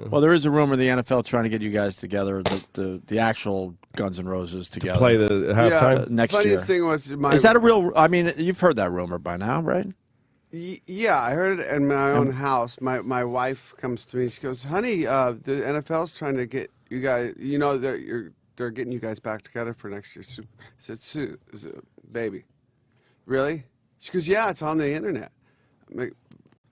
Well, there is a rumor the NFL trying to get you guys together, the actual Guns N' Roses together. To play the halftime next year. Funniest thing was is that a real? I mean, you've heard that rumor by now, right? Yeah, I heard it in my own house. My wife comes to me. She goes, "Honey, the NFL's trying to get you guys. You know, they're getting you guys back together for next year's." I said, "Sue, is it, baby, really?" She goes, "Yeah, it's on the internet." I'm like,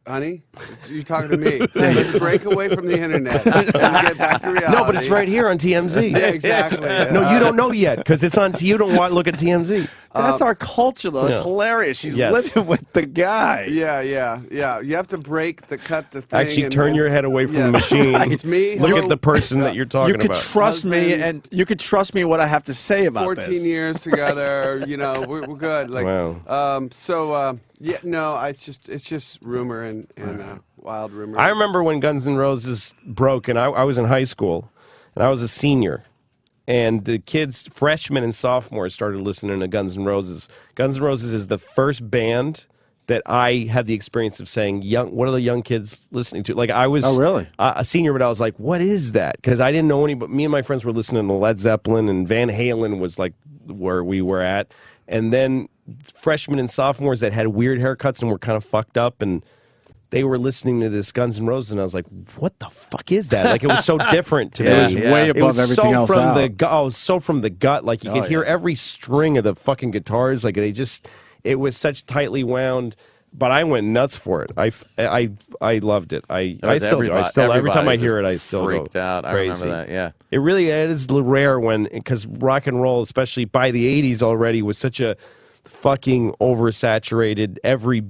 "Honey, you're talking to me. Let's break away from the internet and get back to reality." No, but it's right here on TMZ. Yeah, exactly. No, you don't know yet because it's on. You don't want to look at TMZ. That's our culture, though. It's hilarious. She's living with the guy. Yeah. You have to cut the thing. Actually, turn your head away from the machine. It's me. Look at the person that you're talking about. You could trust me, and you could trust me what I have to say about 14 this. 14 years together. You know, we're good. Like, wow. Yeah, no, it's just rumor and wild rumor. I remember when Guns N' Roses broke, and I was in high school, and I was a senior. And the kids, freshmen and sophomores, started listening to Guns N' Roses. Guns N' Roses is the first band that I had the experience of saying, what are the young kids listening to? Like, I was a senior, but I was like, what is that? Because I didn't know anybody. Me and my friends were listening to Led Zeppelin, and Van Halen was like where we were at. And then freshmen and sophomores that had weird haircuts and were kind of fucked up, and they were listening to this Guns N' Roses, and I was like, what the fuck is that? Like, it was so different to me. It was way above everything else out. It was so from the gut. Like, you could hear every string of the fucking guitars. Like, it was such tightly wound. But I went nuts for it. I loved it. I still do. Every time I hear it, I still freaked go out. crazy. I remember that. Yeah, it really is rare because rock and roll, especially by the '80s already, was such a fucking oversaturated. Every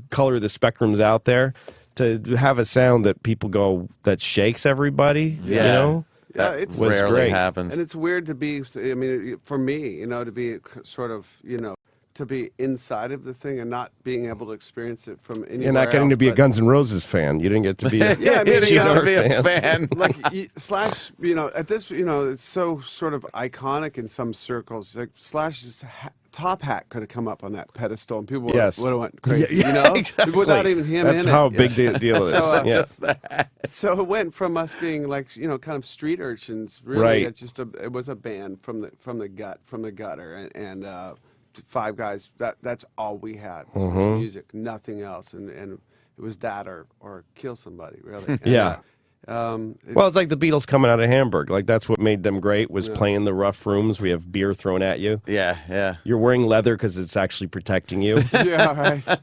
color of the spectrum's out there. To have a sound that people go that shakes everybody. Yeah. You know. Yeah, it's rarely great. happens. And it's weird to be. I mean, for me, you know, to be sort of, you know, to be inside of the thing and not being able to experience it from anywhere. You're not getting to be a Guns N' Roses fan. You didn't get to be a fan. Like Slash, you know, at this, you know, it's so sort of iconic in some circles. Like Slash's top hat could have come up on that pedestal, and people would have went crazy. You know, exactly. without even him That's in it. how big the deal is. So, just that. So it went from us being like, you know, kind of street urchins. Really, it was a band from the gutter, and 5 guys. That's all we had was this music, nothing else, and it was that or kill somebody, really. And, well, it's like the Beatles coming out of Hamburg. Like, that's what made them great, was playing the rough rooms. We have beer thrown at you. Yeah. You're wearing leather because it's actually protecting you. Yeah, right.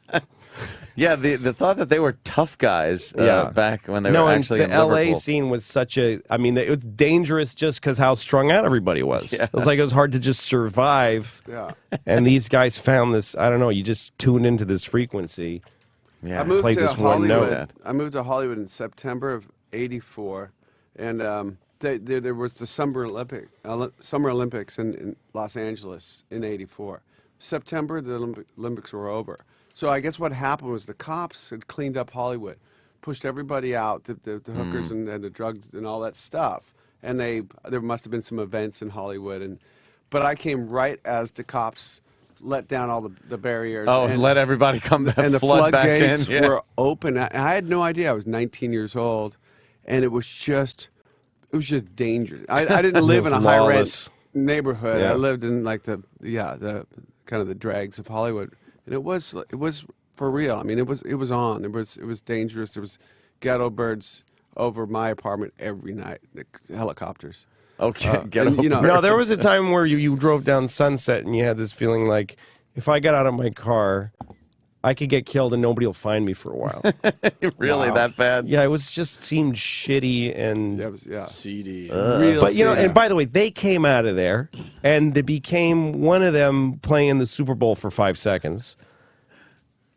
Yeah, the thought that they were tough guys back when they were actually in Liverpool. Liverpool. LA scene was such a, I mean, it was dangerous just because how strung out everybody was. Yeah. It was like it was hard to just survive. Yeah. And these guys found this, I don't know, you just tuned into this frequency. Yeah. I moved played to this one Hollywood. note. I moved to Hollywood in September of '84, and there was the Summer Olympics in Los Angeles in '84. September, the Olympics were over. So I guess what happened was the cops had cleaned up Hollywood, pushed everybody out, the hookers and the drugs and all that stuff. And there must have been some events in Hollywood, but I came right as the cops let down all the barriers. Oh, and let everybody come back, and the flood floodgates back in. were open. And I had no idea. I was 19 years old, and it was just dangerous. I didn't live in a high rent neighborhood. Yeah. I lived in like the kind of the dregs of Hollywood. And it was for real. I mean, it was on. It was dangerous. There was ghetto birds over my apartment every night, helicopters. Okay, No, there was a time where you drove down Sunset and you had this feeling like, if I got out of my car, I could get killed and nobody will find me for a while. Really, that bad? Yeah, it was just seemed shitty and seedy. Real but you know, seedy. and by the way, they came out of there, and it became one of them playing the Super Bowl for 5 seconds.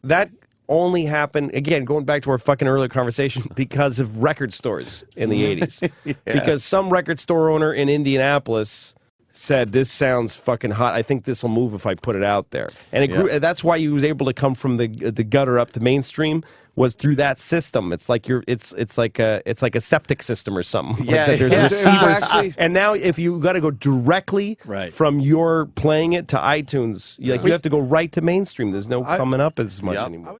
That only happened, again, going back to our fucking earlier conversation, because of record stores in the 80s. Because some record store owner in Indianapolis said, this sounds fucking hot. I think this will move if I put it out there. And it grew, that's why he was able to come from the gutter up to mainstream, was through that system. It's like it's like a septic system or something. Yeah, like there's yeah. receivers. Actually, and now if you got to go directly from your playing it to iTunes, you have to go right to mainstream. There's no coming up as much anymore.